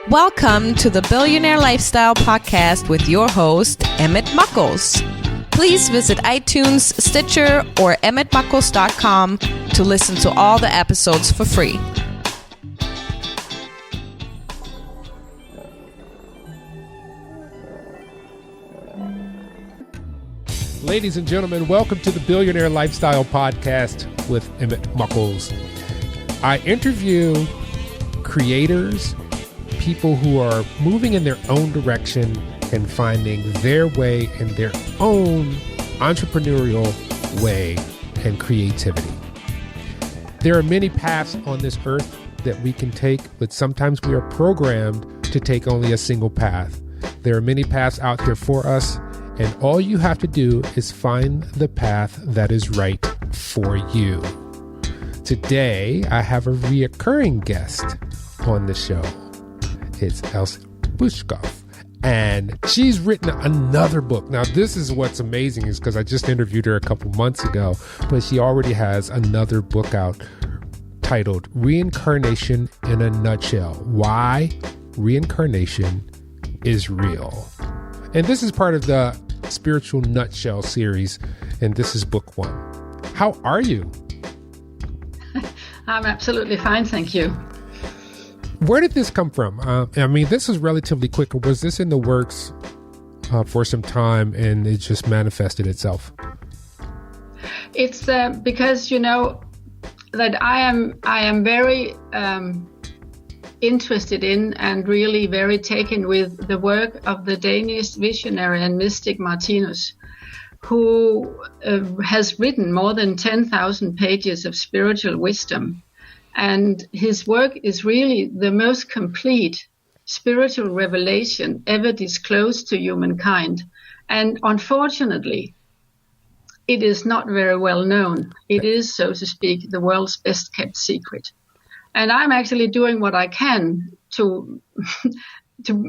Welcome to the Billionaire Lifestyle Podcast with your host, Emmett Muckles. Please visit iTunes, Stitcher, or emmettmuckles.com to listen to all the episodes for free. Ladies and gentlemen, welcome to the Billionaire Lifestyle Podcast with Emmett Muckles. I interview creators, people who are moving in their own direction and finding their way in their own entrepreneurial way and creativity. There are many paths on this earth that we can take, but sometimes we are programmed to take only a single path. There are many paths out there for us, and all you have to do is find the path that is right for you. Today, I have a reoccurring guest on the show. It's Byskov, and she's written another book. Now, this is what's amazing is because I just interviewed her a couple months ago, but she already has another book out titled Reincarnation in a Nutshell: Why Reincarnation is Real. And this is part of the Spiritual Nutshell series, and this is book 1. How are you? I'm absolutely fine, thank you. Where did this come from? This is relatively quick. Was this in the works for some time and it just manifested itself? It's because, that I am very interested in and really very taken with the work of the Danish visionary and mystic Martinus, who has written more than 10,000 pages of spiritual wisdom. And his work is really the most complete spiritual revelation ever disclosed to humankind. And unfortunately, it is not very well known. It is, so to speak, the world's best kept secret. And I'm actually doing what I can to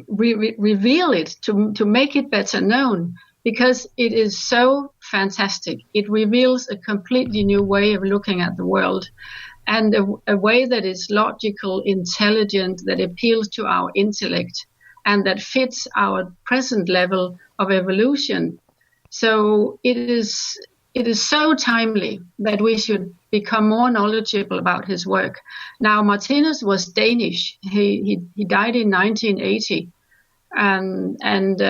reveal it, to make it better known, because it is so fantastic. It reveals a completely new way of looking at the world, and a way that is logical, intelligent, that appeals to our intellect, and that fits our present level of evolution. So it is so timely that we should become more knowledgeable about his work. Now, Martinus was Danish. He died in 1980, and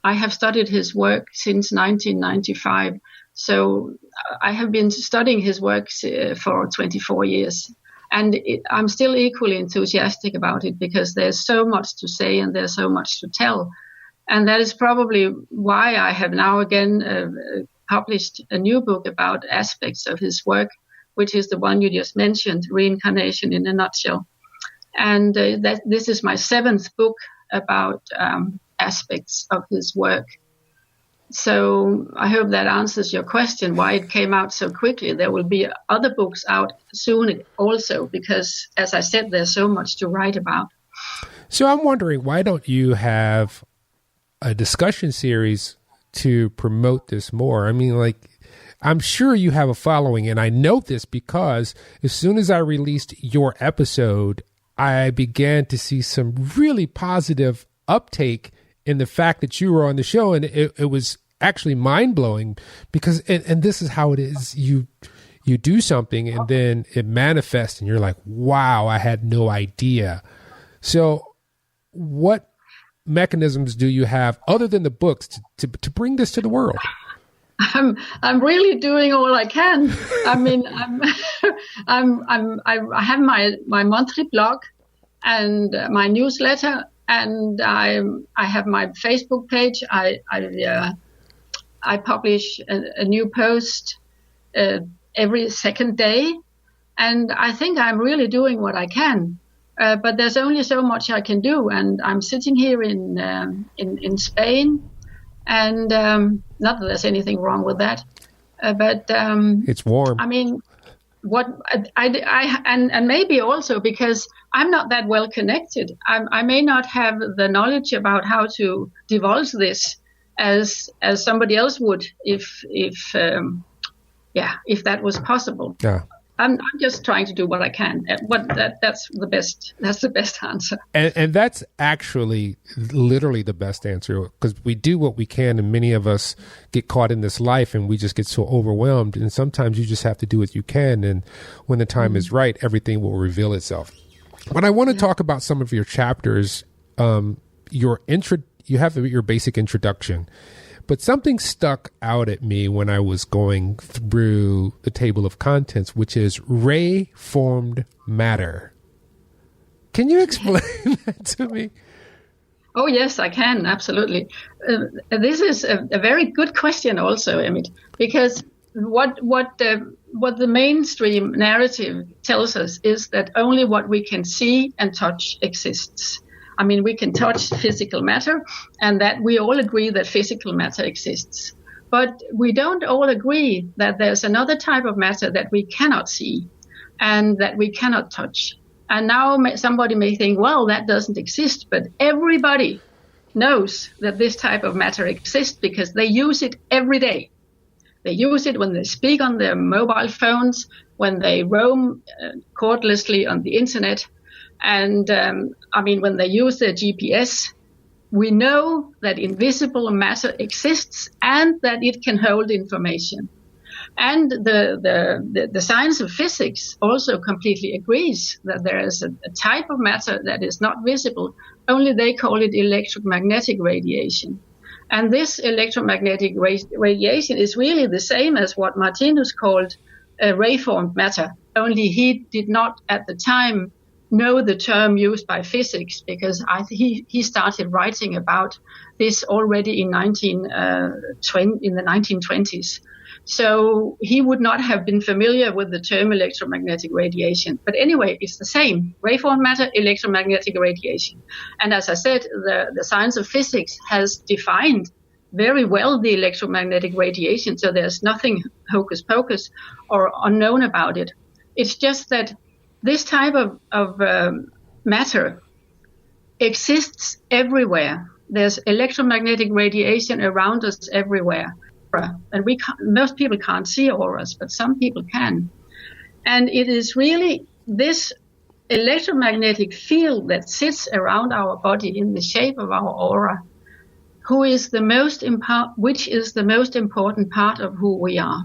I have studied his work since 1995. So I have been studying his work for 24 years, and I'm still equally enthusiastic about it because there's so much to say and there's so much to tell. And that is probably why I have now again published a new book about aspects of his work, which is the one you just mentioned, Reincarnation in a Nutshell. And this is my 7th book about aspects of his work. So I hope that answers your question, why it came out so quickly. There will be other books out soon also, because, as I said, there's so much to write about. So I'm wondering, why don't you have a discussion series to promote this more? I mean, I'm sure you have a following, and I know this because as soon as I released your episode, I began to see some really positive uptake in the fact that you were on the show, and it was actually mind-blowing because, and this is how it is, you do something and then it manifests and you're like, wow, I had no idea. So what mechanisms do you have other than the books to bring this to the world? I'm really doing all I can. I mean, I have my monthly blog and my newsletter, and I have my Facebook page. I publish a new post every second day, and I think I'm really doing what I can. But there's only so much I can do, and I'm sitting here in Spain, and not that there's anything wrong with that, but it's warm. I mean, what and maybe also because I'm not that well connected. I may not have the knowledge about how to divulge this as somebody else would if that was possible. Yeah. I'm just trying to do what I can. That's the best. That's the best answer. And that's actually literally the best answer, because we do what we can, and many of us get caught in this life and we just get so overwhelmed. And sometimes you just have to do what you can. And when the time is right, everything will reveal itself. But I want to talk about some of your chapters. You have your basic introduction. But something stuck out at me when I was going through the table of contents, which is ray-formed matter. Can you explain that to me? Oh, yes, I can. Absolutely. This is a very good question also, Emmett, because what the mainstream narrative tells us is that only what we can see and touch exists. I mean, we can touch physical matter, and that we all agree that physical matter exists. But we don't all agree that there's another type of matter that we cannot see and that we cannot touch. And now somebody may think, well, that doesn't exist, but everybody knows that this type of matter exists because they use it every day. They use it when they speak on their mobile phones, when they roam cordlessly on the internet. And when they use their GPS, we know that invisible matter exists and that it can hold information. And the science of physics also completely agrees that there is a type of matter that is not visible, only they call it electromagnetic radiation. And this electromagnetic radiation is really the same as what Martinus called ray-formed matter, only he did not at the time know the term used by physics, because he started writing about this already in the 1920s. So he would not have been familiar with the term electromagnetic radiation. But anyway, it's the same. Ray-formed matter, electromagnetic radiation. And as I said, the science of physics has defined very well the electromagnetic radiation. So there's nothing hocus pocus or unknown about it. It's just that this type of matter exists everywhere. There's electromagnetic radiation around us everywhere. And most people can't see auras, but some people can. And it is really this electromagnetic field that sits around our body in the shape of our aura, which is the most important part of who we are.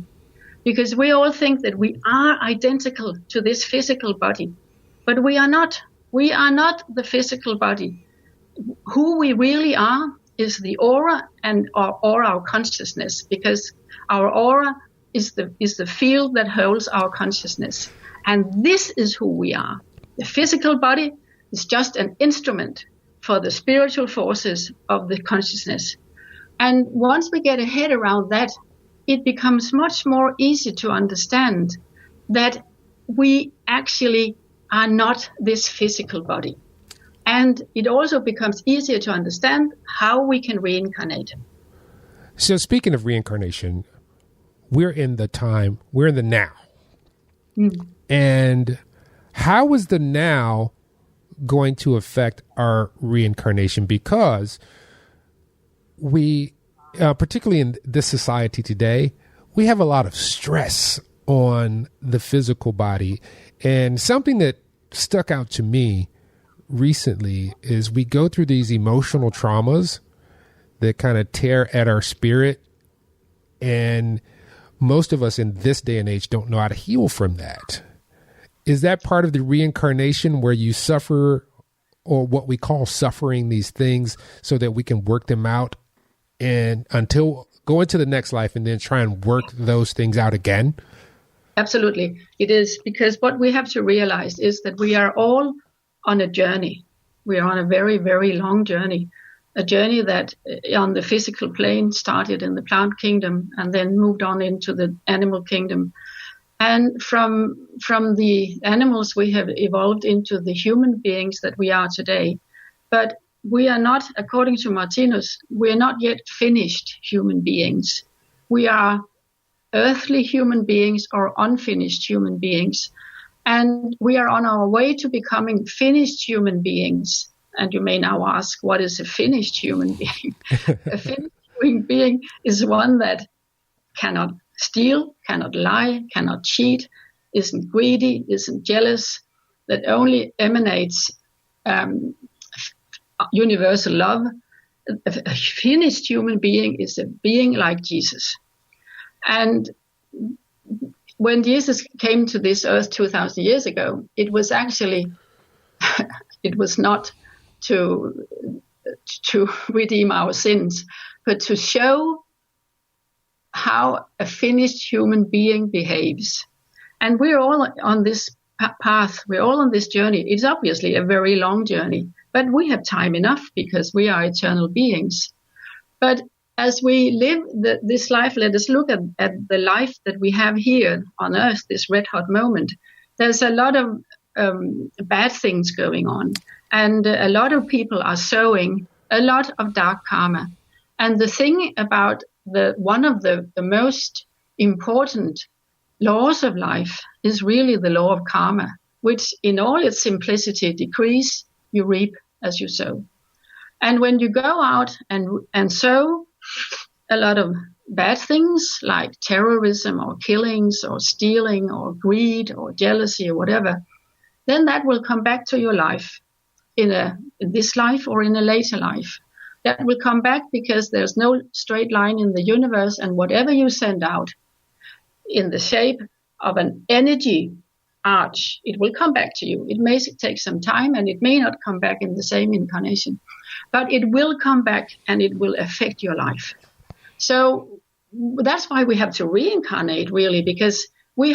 Because we all think that we are identical to this physical body, but we are not. We are not the physical body. Who we really are is the aura or our consciousness, because our aura is the field that holds our consciousness. And this is who we are. The physical body is just an instrument for the spiritual forces of the consciousness. And once we get a head around that, it becomes much more easy to understand that we actually are not this physical body. And it also becomes easier to understand how we can reincarnate. So speaking of reincarnation, we're in the now. And how is the now going to affect our reincarnation? Because we, particularly in this society today, we have a lot of stress on the physical body. And something that stuck out to me recently is we go through these emotional traumas that kind of tear at our spirit. And most of us in this day and age don't know how to heal from that. Is that part of the reincarnation where you suffer, or what we call suffering, these things so that we can work them out and until go into the next life and then try and work those things out again? Absolutely. It is, because what we have to realize is that we are all on a journey. We are on a very, very long journey, a journey that on the physical plane started in the plant kingdom and then moved on into the animal kingdom. And from the animals, we have evolved into the human beings that we are today. But we are not, according to Martinus, we are not yet finished human beings. We are earthly human beings or unfinished human beings. And we are on our way to becoming finished human beings. And you may now ask, what is a finished human being? A finished human being is one that cannot steal, cannot lie, cannot cheat, isn't greedy, isn't jealous, that only emanates universal love. A finished human being is a being like Jesus. And when Jesus came to this earth 2,000 years ago, it was actually, it was not to redeem our sins, but to show how a finished human being behaves. And we're all on this path, we're all on this journey. It's obviously a very long journey, but we have time enough because we are eternal beings. But as we live this life, let us look at the life that we have here on earth, this red hot moment. There's a lot of bad things going on, and a lot of people are sowing a lot of dark karma. And the thing about one of the most important laws of life is really the law of karma, which in all its simplicity, decrease, you reap as you sow. And when you go out and sow a lot of bad things like terrorism or killings or stealing or greed or jealousy or whatever, then that will come back to your life in this life or in a later life. That will come back because there's no straight line in the universe, and whatever you send out in the shape of an energy arch, it will come back to you. It may take some time, and it may not come back in the same incarnation, but it will come back and it will affect your life. So that's why we have to reincarnate, really, because we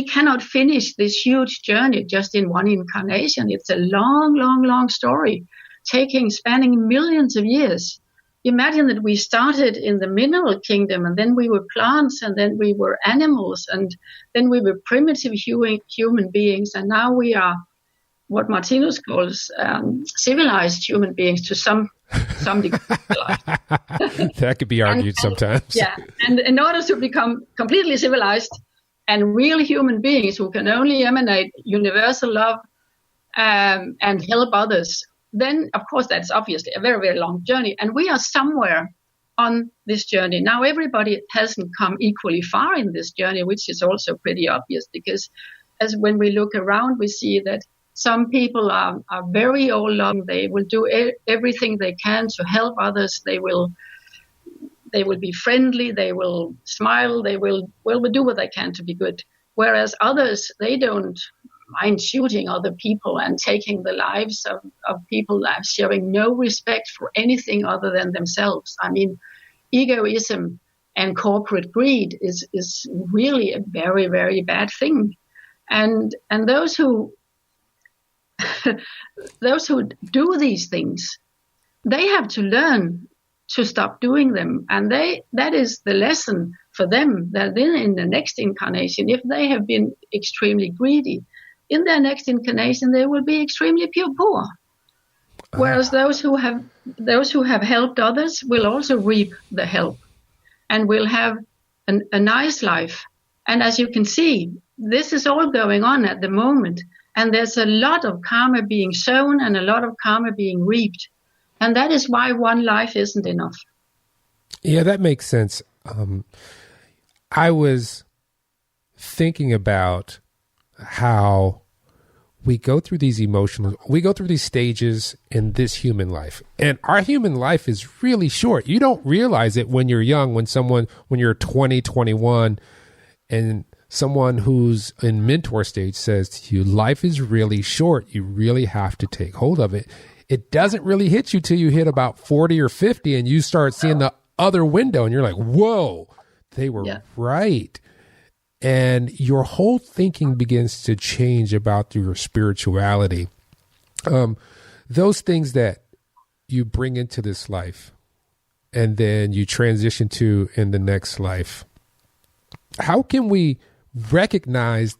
cannot finish this huge journey just in one incarnation. It's a long, long, long story, spanning millions of years. Imagine that we started in the mineral kingdom, and then we were plants, and then we were animals, and then we were primitive human beings, and now we are what Martinus calls civilized human beings to some degree. That could be argued sometimes. Yeah, and in order to become completely civilized and real human beings who can only emanate universal love and help others, then, of course, that's obviously a very, very long journey. And we are somewhere on this journey. Now, everybody hasn't come equally far in this journey, which is also pretty obvious, because as when we look around, we see that some people are very all-loving. They will do everything they can to help others. They will be friendly. They will smile. They will do what they can to be good. Whereas others, they don't mind shooting other people and taking the lives of people, showing no respect for anything other than themselves. I mean, egoism and corporate greed is really a very, very bad thing. And those who do these things, they have to learn to stop doing them. And that is the lesson for them, that then in the next incarnation, if they have been extremely greedy, in their next incarnation, they will be extremely poor. Whereas those who have helped others will also reap the help and will have a nice life. And as you can see, this is all going on at the moment. And there's a lot of karma being sown and a lot of karma being reaped. And that is why one life isn't enough. Yeah, that makes sense. I was thinking about how we go through these stages in this human life. And our human life is really short. You don't realize it when you're young, when you're 20, 21, and someone who's in mentor stage says to you, life is really short. You really have to take hold of it. It doesn't really hit you till you hit about 40 or 50 and you start seeing the other window and you're like, whoa, they were right. And your whole thinking begins to change about your spirituality. Those things that you bring into this life and then you transition to in the next life. How can we recognize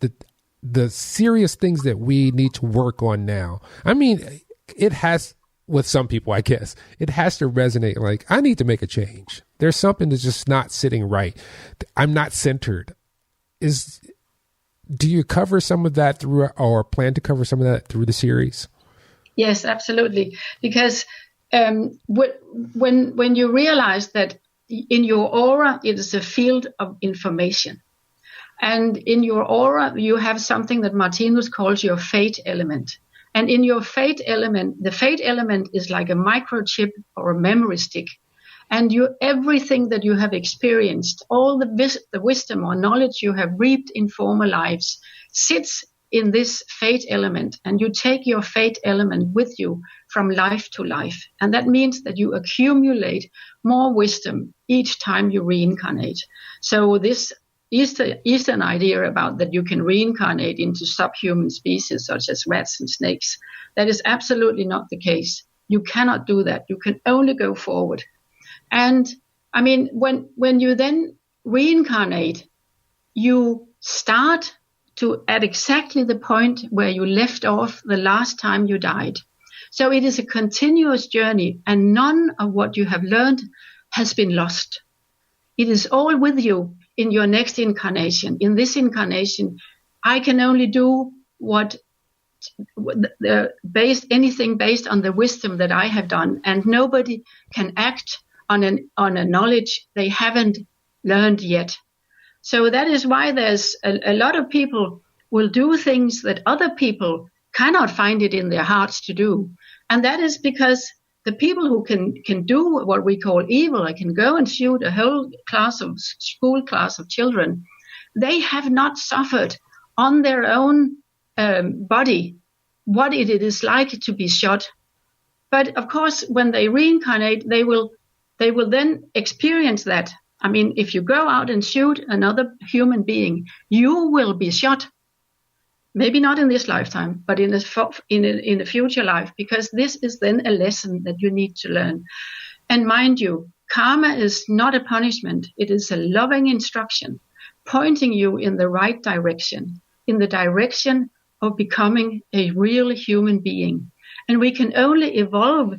the serious things that we need to work on now? I mean, it has, with some people, I guess, it has to resonate like, I need to make a change. There's something that's just not sitting right. I'm not centered. Do you cover some of that through, or plan to cover some of that through the series? Yes, absolutely. Because when you realize that in your aura, it is a field of information. And in your aura, you have something that Martinus calls your fate element. And in your fate element, the fate element is like a microchip or a memory stick. And everything that you have experienced, all the wisdom or knowledge you have reaped in former lives, sits in this fate element. And you take your fate element with you from life to life. And that means that you accumulate more wisdom each time you reincarnate. So this Eastern idea about that you can reincarnate into subhuman species such as rats and snakes, that is absolutely not the case. You cannot do that. You can only go forward. And I mean, when you then reincarnate, you start at exactly the point where you left off the last time you died. So it is a continuous journey, and none of what you have learned has been lost. It is all with you in your next incarnation. In this incarnation, I can only do anything based on the wisdom that I have done, and nobody can act on a knowledge they haven't learned yet. So that is why there's a lot of people will do things that other people cannot find it in their hearts to do. And that is because the people who can do what we call evil, they can go and shoot a whole school class of children, they have not suffered on their own body what it is like to be shot. But of course, when they reincarnate, they will then experience that. I mean, if you go out and shoot another human being, you will be shot. Maybe not in this lifetime, but in a future life, because this is then a lesson that you need to learn. And mind you, karma is not a punishment. It is a loving instruction, pointing you in the right direction, in the direction of becoming a real human being. And we can only evolve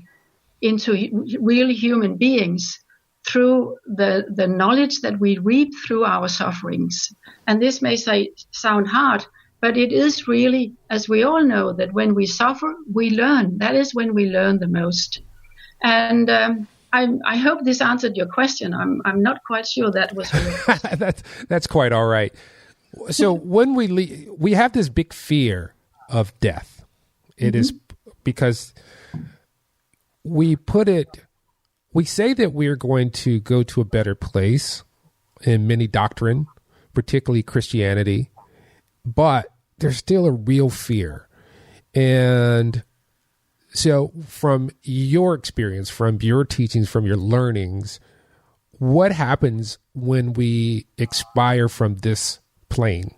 into real human beings through the knowledge that we reap through our sufferings. And this may sound hard, but it is really, as we all know, that when we suffer, we learn. That is when we learn the most. And I hope this answered your question. I'm not quite sure that was real. That's quite all right. So when we have this big fear of death. It is because we say that we're going to go to a better place in many doctrine, particularly Christianity, but there's still a real fear. And so from your experience, from your teachings, from your learnings, what happens when we expire from this plane?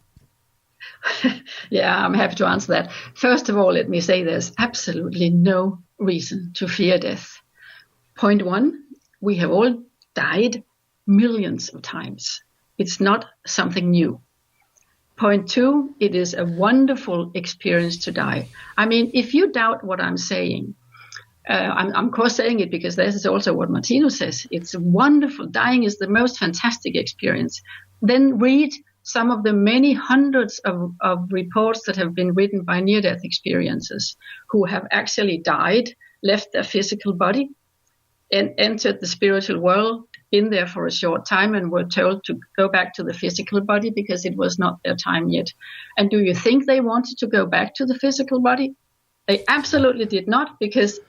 Yeah, I'm happy to answer that. First of all, let me say there's absolutely no reason to fear death. Point one, we have all died millions of times. It's not something new. Point two, it is a wonderful experience to die. I mean, if you doubt what I'm saying, I'm of course saying it because this is also what Martinus says. It's wonderful. Dying is the most fantastic experience. Then read some of the many hundreds of reports that have been written by near-death experiences who have actually died, left their physical body, and entered the spiritual world, been there for a short time, and were told to go back to the physical body because it was not their time yet. And do you think they wanted to go back to the physical body? They absolutely did not, because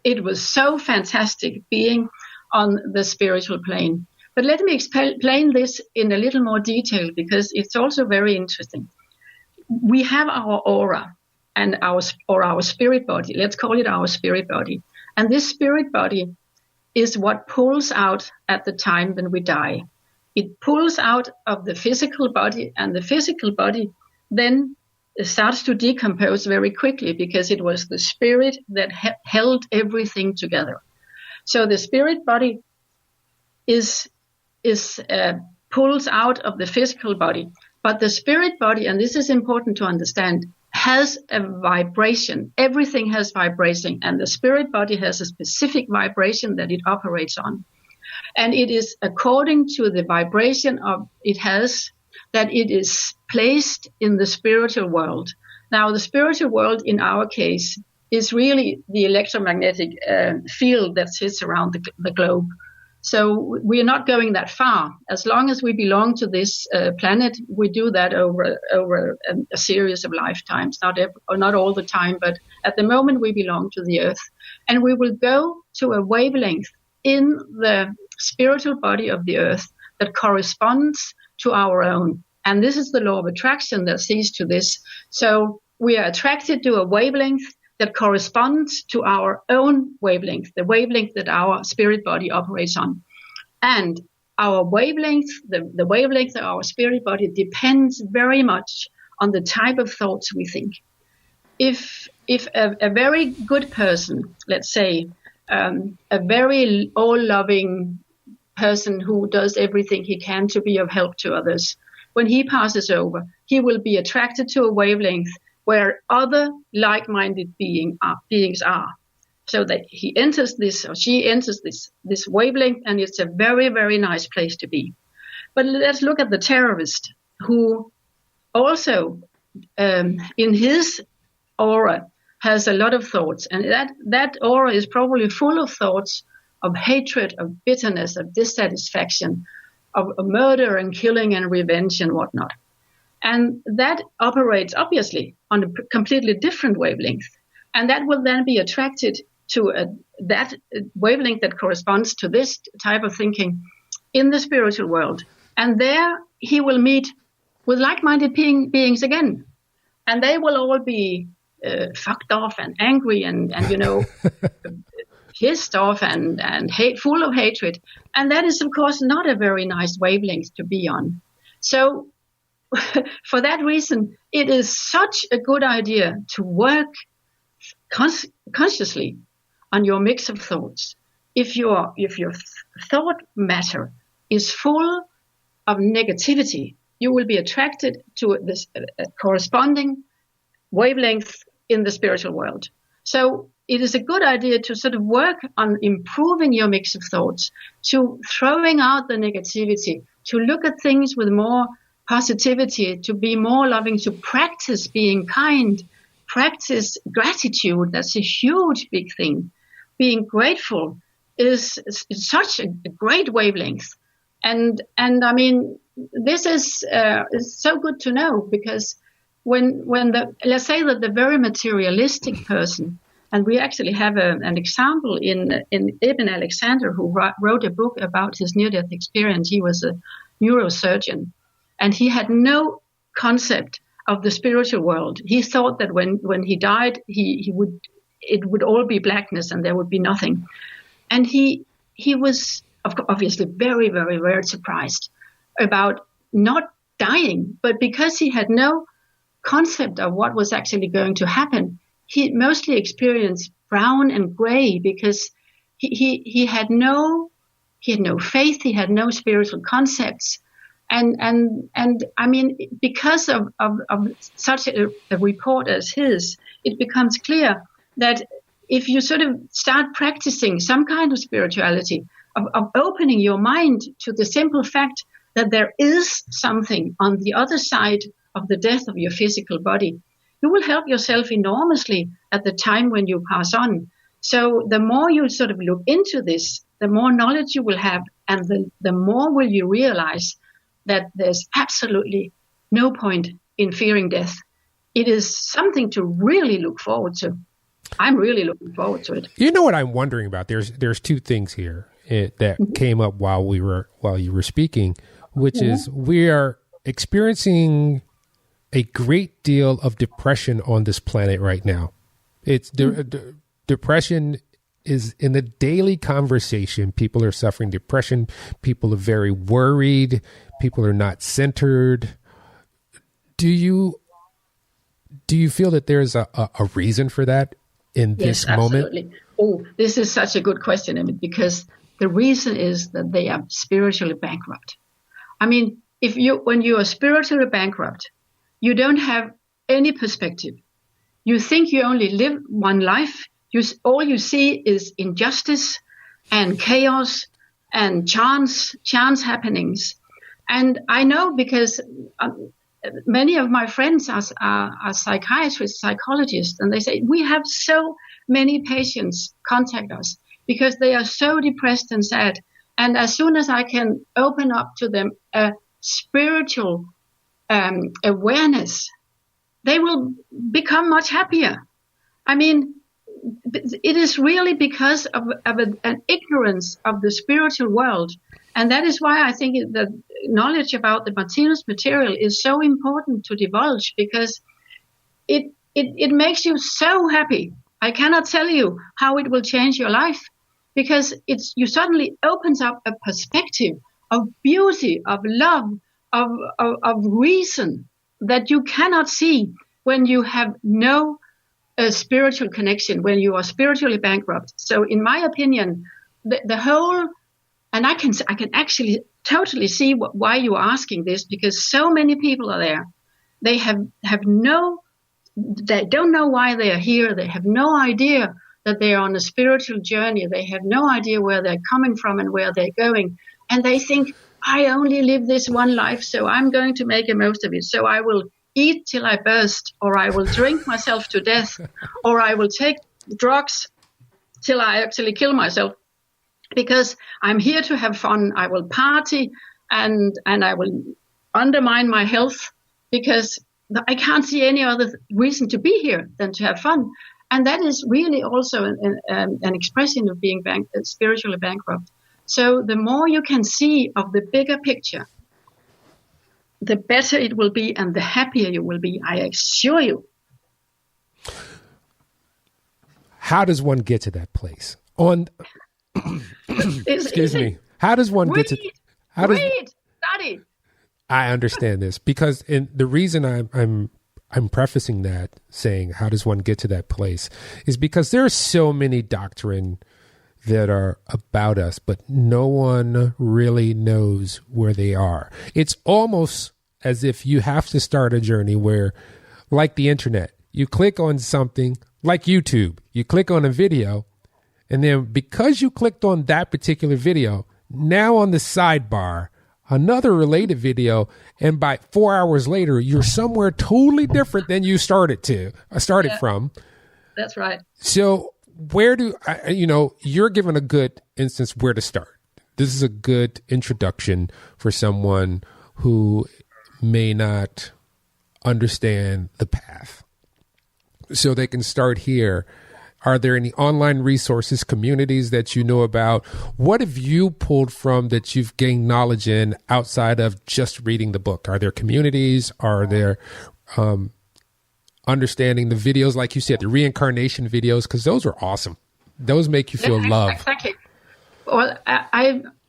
it was so fantastic being on the spiritual plane. But let me explain this in a little more detail, because it's also very interesting. We have our aura and our spirit body. Let's call it our spirit body. And this spirit body is what pulls out at the time when we die. It pulls out of the physical body, and the physical body then starts to decompose very quickly, because it was the spirit that held everything together. So the spirit body pulls out of the physical body, but the spirit body, and this is important to understand, has a vibration. Everything has vibration, and the spirit body has a specific vibration that it operates on. And it is according to the vibration it has that it is placed in the spiritual world. Now, the spiritual world in our case is really the electromagnetic field that sits around the globe. So we are not going that far. As long as we belong to this planet, we do that over a series of lifetimes. Not all the time, but at the moment we belong to the Earth, and we will go to a wavelength in the spiritual body of the Earth that corresponds to our own. And this is the law of attraction that sees to this. So we are attracted to a wavelength that corresponds to our own wavelength, the wavelength that our spirit body operates on. And our wavelength, the wavelength of our spirit body depends very much on the type of thoughts we think. If a very good person, let's say, a very all-loving person who does everything he can to be of help to others, when he passes over, he will be attracted to a wavelength where other like-minded beings are. So that he enters this, or she enters this wavelength, and it's a very, very nice place to be. But let's look at the terrorist, who also, in his aura, has a lot of thoughts. And that aura is probably full of thoughts of hatred, of bitterness, of dissatisfaction, of murder and killing and revenge and whatnot. And that operates, obviously, on a completely different wavelength. And that will then be attracted to that wavelength that corresponds to this type of thinking in the spiritual world. And there he will meet with like-minded beings again. And they will all be fucked off and angry and pissed off and full of hatred. And that is, of course, not a very nice wavelength to be on. So for that reason, it is such a good idea to work consciously on your mix of thoughts. If your thought matter is full of negativity, you will be attracted to this corresponding wavelength in the spiritual world. So it is a good idea to sort of work on improving your mix of thoughts, to throwing out the negativity, to look at things with more positivity, to be more loving, to practice being kind, practice gratitude. That's a huge, big thing. Being grateful is such a great wavelength. And I mean, this is so good to know, because when let's say that the very materialistic person, and we actually have an example in Ibn Alexander, who wrote a book about his near-death experience. He was a neurosurgeon, and he had no concept of the spiritual world. He thought that when he died, it would all be blackness and there would be nothing. And he was obviously very, very, very surprised about not dying, but because he had no concept of what was actually going to happen, he mostly experienced brown and gray, because he had no faith, he had no spiritual concepts. And I mean, because of such a report as his, it becomes clear that if you sort of start practicing some kind of spirituality, of opening your mind to the simple fact that there is something on the other side of the death of your physical body, you will help yourself enormously at the time when you pass on. So the more you sort of look into this, the more knowledge you will have, and the more will you realize that there's absolutely no point in fearing death. It is something to really look forward to. I'm really looking forward to it. You know what I'm wondering about? There's two things here that came up while you were speaking, which is we are experiencing a great deal of depression on this planet right now. It's depression is in the daily conversation. People are suffering depression. People are very worried. People are not centered. Do you feel that there's a reason for that in this moment? Absolutely. Oh, this is such a good question, Emmett, because the reason is that they are spiritually bankrupt. I mean, when you are spiritually bankrupt, you don't have any perspective. You think you only live one life. All you see is injustice and chaos and chance happenings. And I know because many of my friends are psychiatrists, psychologists, and they say, we have so many patients contact us because they are so depressed and sad. And as soon as I can open up to them a spiritual awareness, they will become much happier. I mean, it is really because of an ignorance of the spiritual world. And that is why I think the knowledge about the Martinus material is so important to divulge, because it makes you so happy. I cannot tell you how it will change your life, because you suddenly opens up a perspective of beauty, of love, of reason that you cannot see when you have no spiritual connection, when you are spiritually bankrupt. So in my opinion, the whole, and I can actually totally see why you are asking this, because so many people are there. They they don't know why they are here. They have no idea that they are on a spiritual journey. They have no idea where they're coming from and where they're going. And they think, I only live this one life, so I'm going to make the most of it. So I will eat till I burst, or I will drink myself to death, or I will take drugs till I actually kill myself, because I'm here to have fun. I will party and I will undermine my health, because I can't see any other reason to be here than to have fun. And that is really also an expression of being spiritually bankrupt. So the more you can see of the bigger picture, the better it will be and the happier you will be, I assure you. How does one get to that place? Excuse me. How does one get to... Study. I understand this, because the reason I'm prefacing that, saying how does one get to that place, is because there are so many doctrine that are about us, but no one really knows where they are. It's almost as if you have to start a journey where, like the internet, you click on something, like YouTube, you click on a video, and then because you clicked on that particular video, now on the sidebar, another related video, and by 4 hours later, you're somewhere totally different than you started from. That's right. So where you're given a good instance where to start. This is a good introduction for someone who may not understand the path. So they can start here. Are there any online resources, communities that you know about? What have you pulled from that you've gained knowledge in outside of just reading the book? Are there communities? Are there understanding the videos, like you said, the reincarnation videos? Because those are awesome. Those make you feel love. Exactly. Well,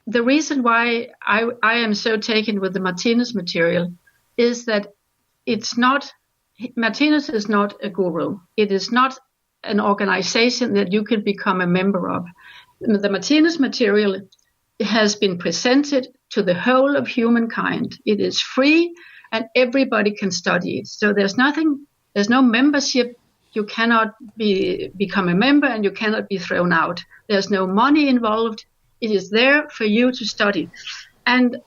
the reason why I am so taken with the Martinus material is that Martinus is not a guru. It is not an organization that you can become a member of. The Martinus material has been presented to the whole of humankind. It is free and everybody can study it. So there's no membership. You cannot become a member and you cannot be thrown out. There's no money involved. It is there for you to study. And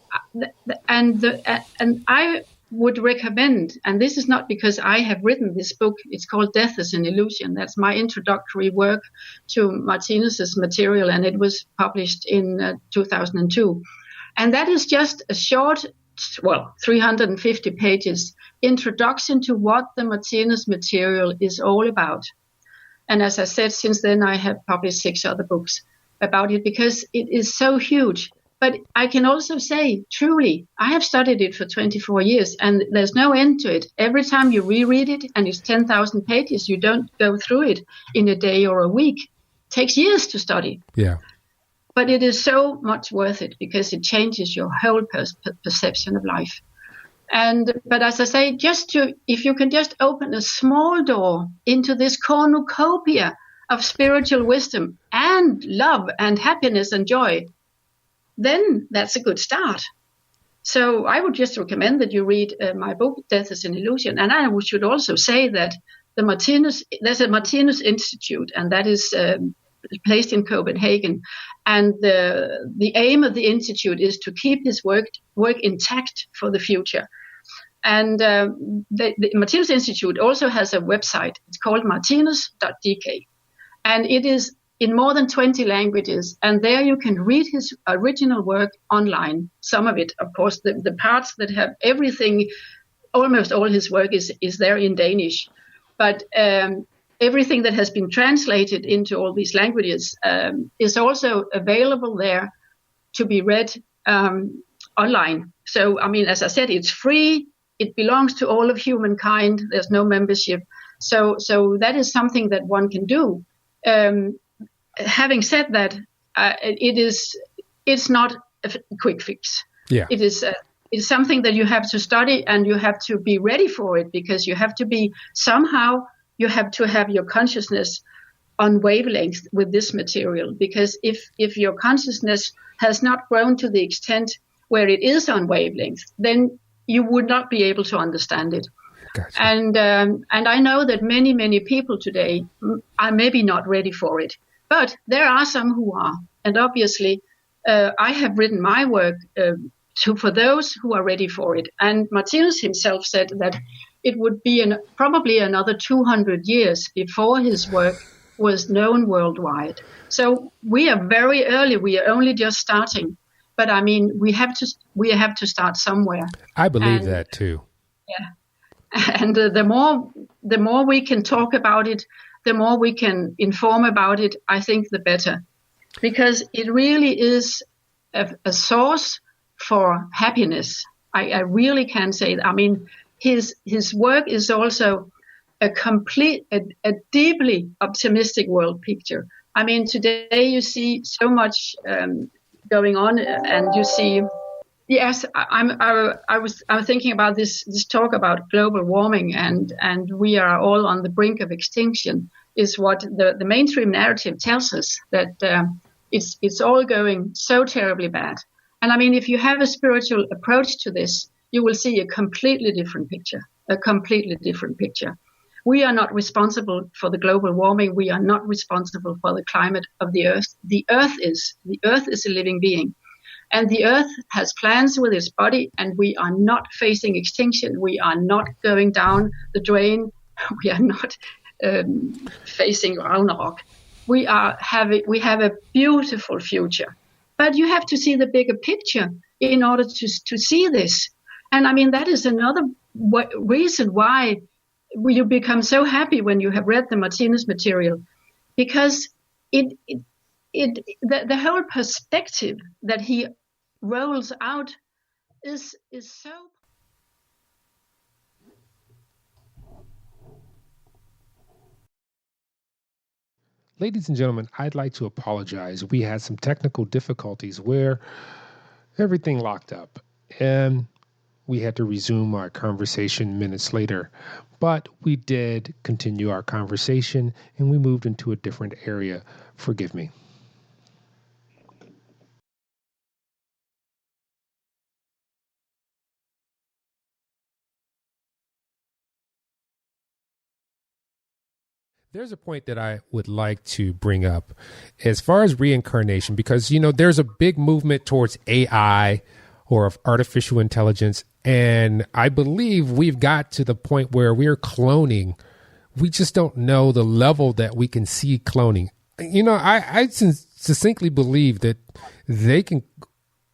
I would recommend, and this is not because I have written this book, it's called Death is an Illusion. That's my introductory work to Martinus's material, and it was published in 2002. And that is just a short, 350 pages introduction to what the Martinus material is all about. And as I said, since then I have published 6 other books about it, because it is so huge. But I can also say, truly, I have studied it for 24 years and there's no end to it. Every time you reread it, and it's 10,000 pages, you don't go through it in a day or a week. It takes years to study. Yeah. But it is so much worth it, because it changes your whole perception of life. But as I say, if you can just open a small door into this cornucopia of spiritual wisdom and love and happiness and joy, then that's a good start. So I would just recommend that you read my book, Death is an Illusion. And I should also say that there's a Martinus Institute, and that is placed in Copenhagen. And the aim of the institute is to keep his work intact for the future. And the Martinus Institute also has a website. It's called martinus.dk. And it is in more than 20 languages, and there you can read his original work online. Some of it, of course, the parts that have everything, almost all his work is there in Danish, but everything that has been translated into all these languages is also available there to be read online. So, I mean, as I said, it's free. It belongs to all of humankind. There's no membership. So that is something that one can do. Having said that, it's not a quick fix. Yeah. It's something that you have to study, and you have to be ready for it, because you have to have your consciousness on wavelength with this material. Because if your consciousness has not grown to the extent where it is on wavelength, then you would not be able to understand it. Gotcha. And I know that many people today are maybe not ready for it, but there are some who are. And obviously, I have written my work for those who are ready for it. And Martinus himself said that it would be probably another 200 years before his work was known worldwide. So we are very early. We are only just starting. But I mean, we have to start somewhere. I believe that too. Yeah. And the more we can talk about it, the more we can inform about it, I think the better. Because it really is a source for happiness. I really can say that. I mean, his work is also a deeply optimistic world picture. I mean, today you see so much going on, and you see. Yes, I was thinking about this talk about global warming, and we are all on the brink of extinction, is what the mainstream narrative tells us, that it's all going so terribly bad. And I mean, if you have a spiritual approach to this, you will see a completely different picture. We are not responsible for the global warming. We are not responsible for the climate of the earth. The earth is a living being. And the earth has plans with its body, and we are not facing extinction. We are not going down the drain. We are not facing Ragnarok. We have a beautiful future. But you have to see the bigger picture in order to see this. And I mean, that is another reason why you become so happy when you have read the Martinus material, because the whole perspective that he rolls out is so. Ladies and gentlemen, I'd like to apologize. We had some technical difficulties where everything locked up, and we had to resume our conversation minutes later. But we did continue our conversation, and we moved into a different area. Forgive me. There's a point that I would like to bring up as far as reincarnation, because, there's a big movement towards AI or of artificial intelligence. And I believe we've got to the point where we're cloning. We just don't know the level that we can see cloning. I succinctly believe that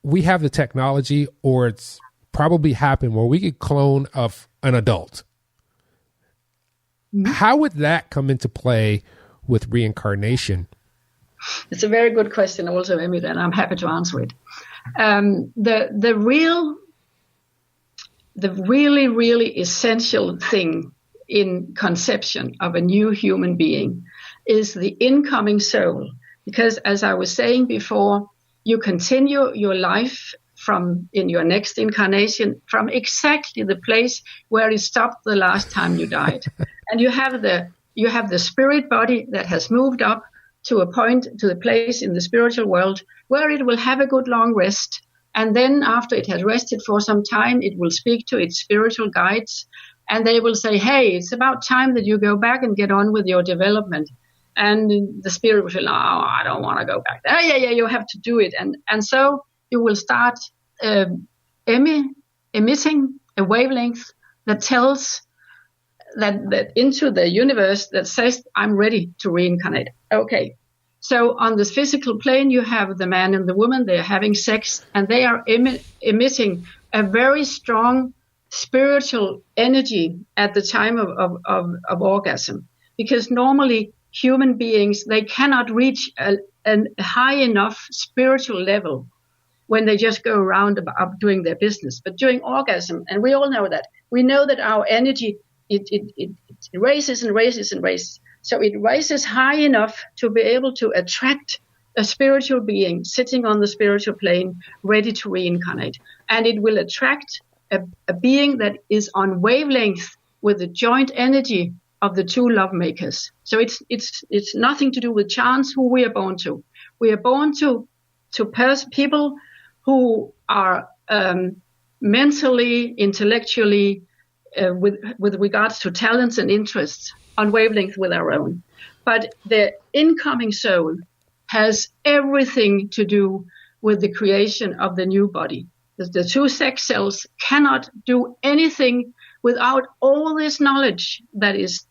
we have the technology, or it's probably happened where we could clone of an adult. How would that come into play with reincarnation? It's a very good question also, Emmett, and I'm happy to answer it. The really essential thing in conception of a new human being is the incoming soul. Because as I was saying before, you continue your life in your next incarnation from exactly the place where it stopped the last time you died. And you have the spirit body that has moved up to the place in the spiritual world where it will have a good long rest. And then after it has rested for some time, it will speak to its spiritual guides, and they will say, hey, it's about time that you go back and get on with your development. And the spirit will say, no, I don't want to go back there. Yeah, you have to do it. And so you will start emitting a wavelength that tells that into the universe that says, I'm ready to reincarnate. Okay. So on this physical plane, you have the man and the woman, they're having sex, and they are emitting a very strong spiritual energy at the time of orgasm. Because normally human beings, they cannot reach a high enough spiritual level when they just go around about doing their business. But during orgasm, and we all know that, we know that our energy, it raises and raises and raises. So it rises high enough to be able to attract a spiritual being sitting on the spiritual plane, ready to reincarnate. And it will attract a being that is on wavelength with the joint energy of the two love makers. So it's nothing to do with chance who we are born to. We are born to people who are mentally, intellectually, with regards to talents and interests, on wavelength with our own. But the incoming soul has everything to do with the creation of the new body. The two sex cells cannot do anything without all this knowledge that is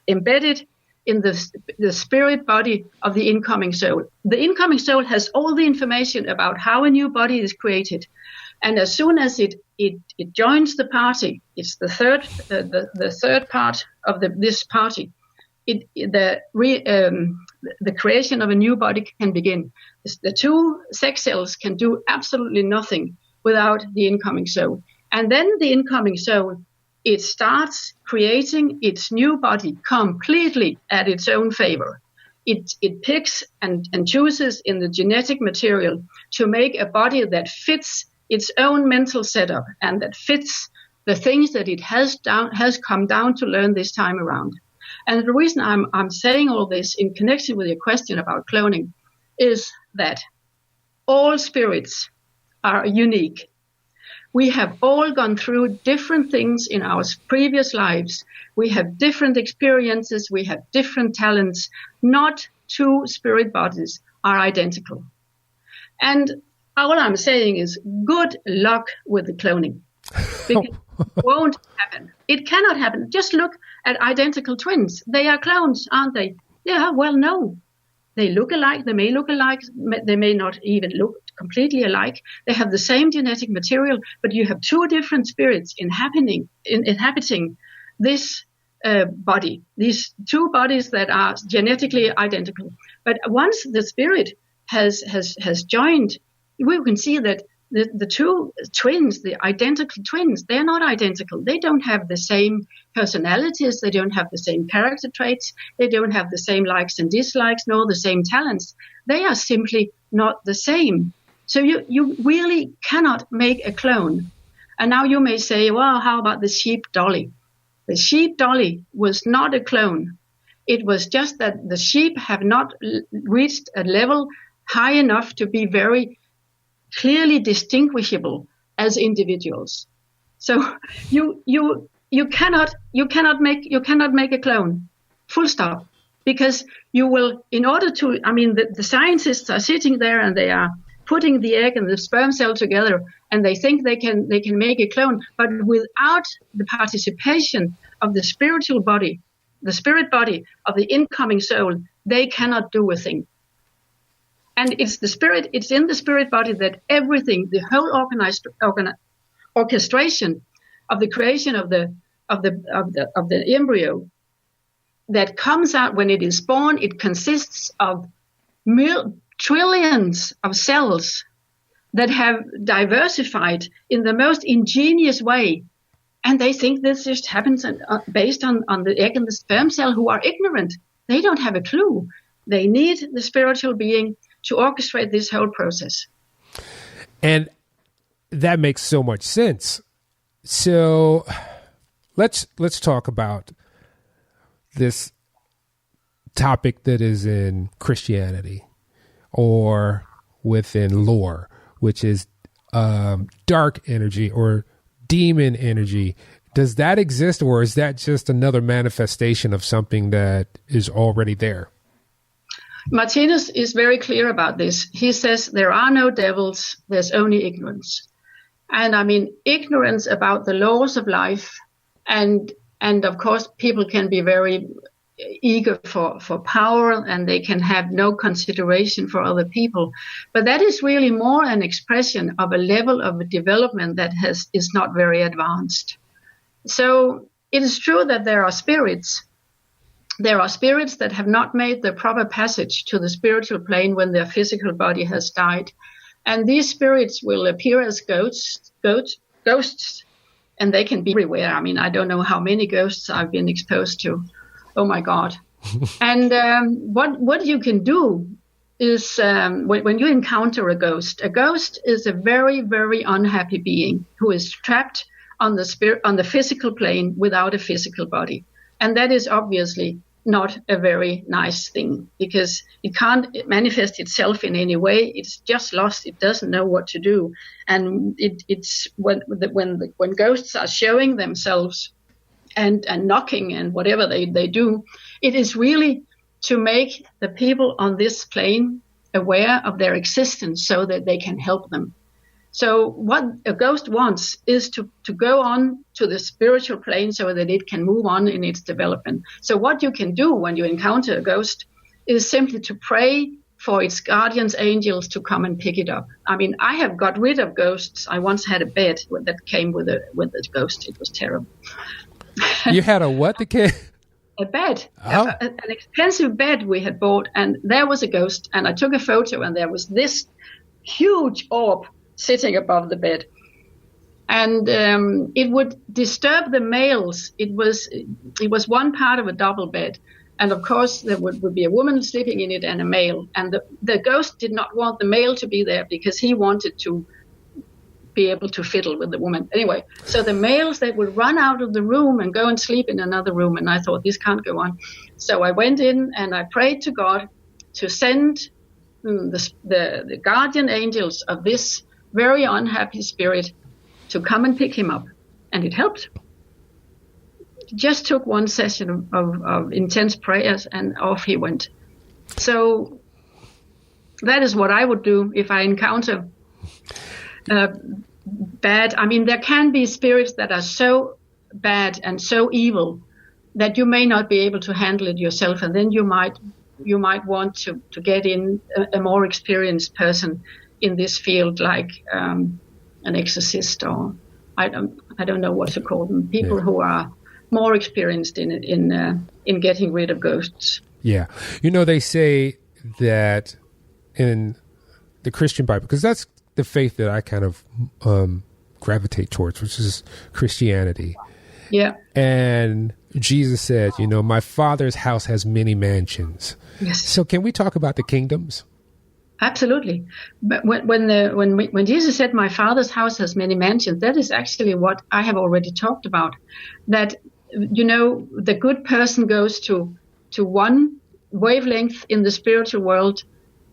embedded in the spirit body of the incoming soul. The incoming soul has all the information about how a new body is created. And as soon as it joins the party, it's the third part of this party. The creation of a new body can begin. The two sex cells can do absolutely nothing without the incoming soul. And then the incoming soul, it starts creating its new body completely at its own favor. It picks and chooses in the genetic material to make a body that fits its own mental setup and that fits the things that it has come down to learn this time around. And the reason I'm saying all this in connection with your question about cloning is that all spirits are unique. We have all gone through different things in our previous lives. We have different experiences. We have different talents. Not two spirit bodies are identical. And all I'm saying is good luck with the cloning. Because it won't happen. It cannot happen. Just look at identical twins. They are clones, aren't they? Yeah, well, no. They look alike. They may look alike. They may not even look completely alike. They have the same genetic material, but you have two different spirits inhabiting this body. These two bodies that are genetically identical. But once the spirit has joined, we can see that the two twins, the identical twins, they're not identical. They don't have the same personalities. They don't have the same character traits. They don't have the same likes and dislikes, nor the same talents. They are simply not the same. So you really cannot make a clone. And now you may say, well, how about the sheep dolly? The sheep dolly was not a clone. It was just that the sheep have not reached a level high enough to be very clearly distinguishable as individuals. So you cannot make a clone. Full stop. Because you will, in order to, the scientists are sitting there and they are putting the egg and the sperm cell together, and they think they can make a clone, but without the participation of the spiritual body, the spirit body of the incoming soul, they cannot do a thing. And it's in the spirit body that everything, the whole orchestration of the creation of the embryo that comes out when it is born, it consists of trillions of cells that have diversified in the most ingenious way. And they think this just happens based on the egg and the sperm cell, who are ignorant. They don't have a clue. They need the spiritual being to orchestrate this whole process. And that makes so much sense. So let's talk about this topic that is in Christianity or within lore, which is dark energy or demon energy. Does that exist, or is that just another manifestation of something that is already there? Martinus is very clear about this. He says there are no devils, there's only ignorance. And ignorance about the laws of life. And of course, people can be very eager for power, and they can have no consideration for other people. But that is really more an expression of a level of development that is not very advanced. So it is true that there are spirits. There are spirits that have not made the proper passage to the spiritual plane when their physical body has died. And these spirits will appear as ghosts, and they can be everywhere. I mean, I don't know how many ghosts I've been exposed to. Oh my God. And what you can do is when you encounter a ghost is a very, very unhappy being who is trapped on the physical plane without a physical body. And that is obviously not a very nice thing, because it can't manifest itself in any way. It's just lost. It doesn't know what to do. And it's when ghosts are showing themselves and knocking and whatever they do, it is really to make the people on this plane aware of their existence so that they can help them. So what a ghost wants is to go on to the spiritual plane so that it can move on in its development. So what you can do when you encounter a ghost is simply to pray for its guardians angels to come and pick it up. I mean, I have got rid of ghosts. I once had a bed that came with a ghost. It was terrible. You had a what? A bed, an expensive bed we had bought, and there was a ghost, and I took a photo, and there was this huge orb sitting above the bed, and it would disturb the males. It was one part of a double bed, and of course there would be a woman sleeping in it and a male, and the ghost did not want the male to be there because he wanted to be able to fiddle with the woman. Anyway, so the males, they would run out of the room and go and sleep in another room, and I thought, this can't go on. So I went in and I prayed to God to send the guardian angels of this very unhappy spirit to come and pick him up, and it helped. It just took one session of intense prayers, and off he went. So that is what I would do if I encounter bad. I mean, there can be spirits that are so bad and so evil that you may not be able to handle it yourself, and then you might want to get in a more experienced person in this field, like an exorcist, or I don't know what to call them. People who are more experienced in getting rid of ghosts. Yeah, they say that in the Christian Bible, because that's the faith that I kind of gravitate towards, which is Christianity. Yeah. And Jesus said, my Father's house has many mansions. Yes. So can we talk about the kingdoms? Absolutely. But when Jesus said, my Father's house has many mansions, that is actually what I have already talked about. That, the good person goes to one wavelength in the spiritual world.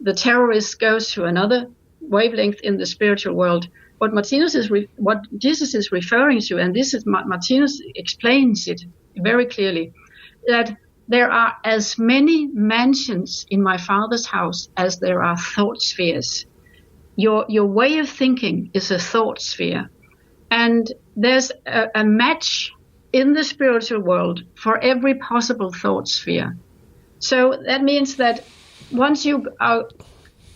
The terrorist goes to another wavelength in the spiritual world. What Jesus is referring to, and this is Martinus explains it very clearly, that there are as many mansions in my Father's house as there are thought spheres. Your way of thinking is a thought sphere, and there's a match in the spiritual world for every possible thought sphere. So that means that once you are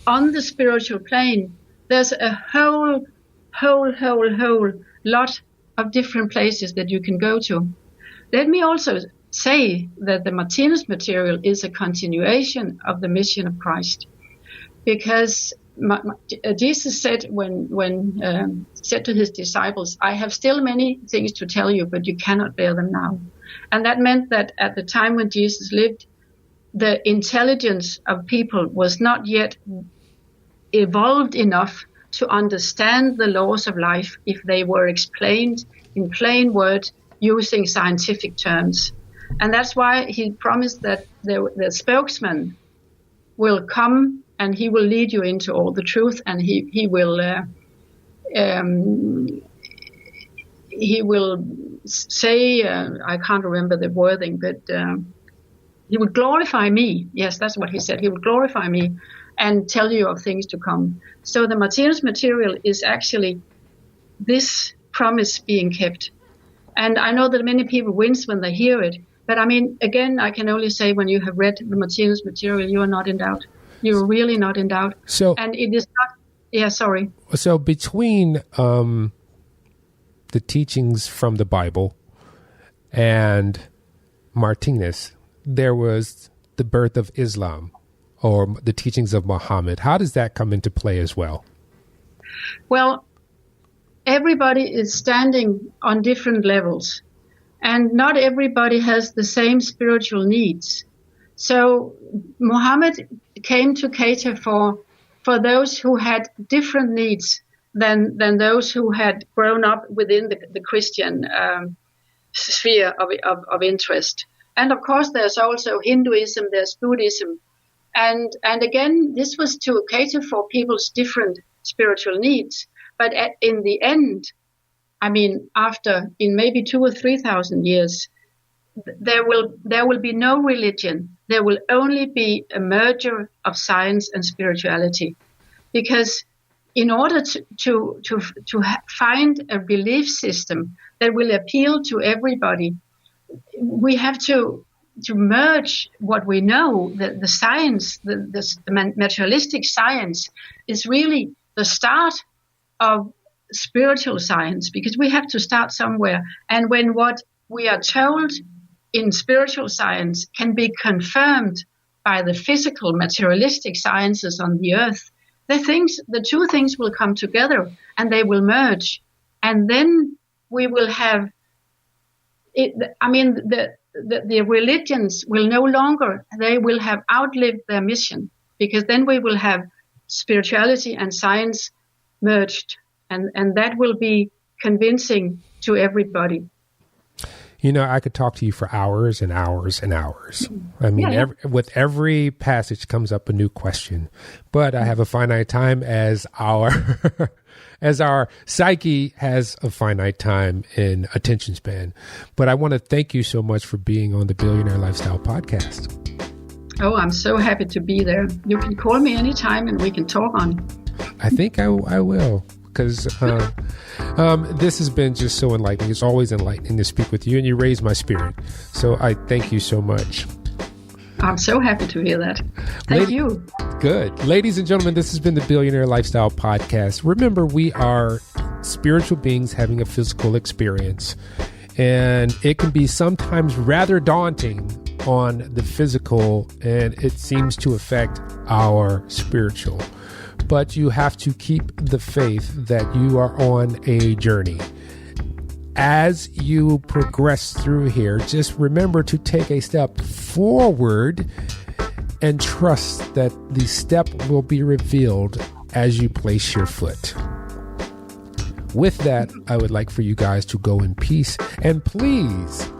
on the spiritual plane, there's a whole lot of different places that you can go to. Let me also say that the Martinus material is a continuation of the mission of Christ, because Jesus said when said to his disciples, I have still many things to tell you, but you cannot bear them now. And that meant that at the time when Jesus lived, the intelligence of people was not yet evolved enough to understand the laws of life if they were explained in plain words using scientific terms. And that's why he promised that the spokesman will come and he will lead you into all the truth, and he will say, I can't remember the wording, but he would glorify me. Yes, that's what he said. He would glorify me and tell you of things to come. So the Martinus material is actually this promise being kept. And I know that many people wince when they hear it, But I mean, again, I can only say when you have read the Martinus material, you are not in doubt. You're really not in doubt. So, and it is not. Yeah, sorry. So between the teachings from the Bible and Martinus, there was the birth of Islam, or the teachings of Muhammad. How does that come into play as well? Well, everybody is standing on different levels, and not everybody has the same spiritual needs. So Muhammad came to cater for those who had different needs than those who had grown up within the Christian sphere of interest. And of course, there's also Hinduism, there's Buddhism. And again, this was to cater for people's different spiritual needs. But in the end, I mean, in maybe 2,000 or 3,000 years, there will be no religion. There will only be a merger of science and spirituality, because in order to find a belief system that will appeal to everybody, we have to merge what we know. The science, the materialistic science, is really the start of spiritual science, because we have to start somewhere. And when what we are told in spiritual science can be confirmed by the physical materialistic sciences on the earth, the two things will come together and they will merge. And then we will have it. I mean, the religions will no longer, they will have outlived their mission, because then we will have spirituality and science merged, and that will be convincing to everybody. You know, I could talk to you for hours and hours and hours. I mean, with every passage comes up a new question, but I have a finite time, as our as our psyche has a finite time in attention span. But I want to thank you so much for being on the Billionaire Lifestyle Podcast. Oh, I'm so happy to be there. You can call me anytime and we can talk on. I think I will. Because this has been just so enlightening. It's always enlightening to speak with you, and you raise my spirit. So I thank you so much. I'm so happy to hear that. Thank you. Good. Ladies and gentlemen, this has been the Billionaire Lifestyle Podcast. Remember, we are spiritual beings having a physical experience, and it can be sometimes rather daunting on the physical, and it seems to affect our spiritual. But you have to keep the faith that you are on a journey. As you progress through here, just remember to take a step forward and trust that the step will be revealed as you place your foot. With that, I would like for you guys to go in peace, and please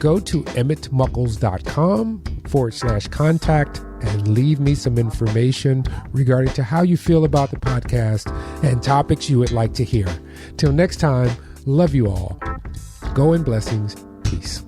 go to emmettmuckles.com/contact and leave me some information regarding to how you feel about the podcast and topics you would like to hear. Till next time, love you all. Go in blessings. Peace.